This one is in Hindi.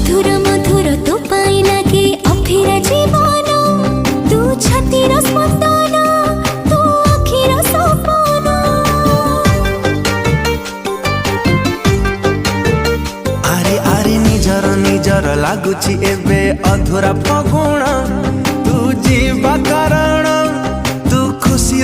मधुर मधुर तो पाई लगे अफिरा जीवन तू छातीर स्पंदन तू अखिर सपन आरे आरे निजर निजर लागुची एबे अधूरा फगुण तू जीवा कारण तू खुशी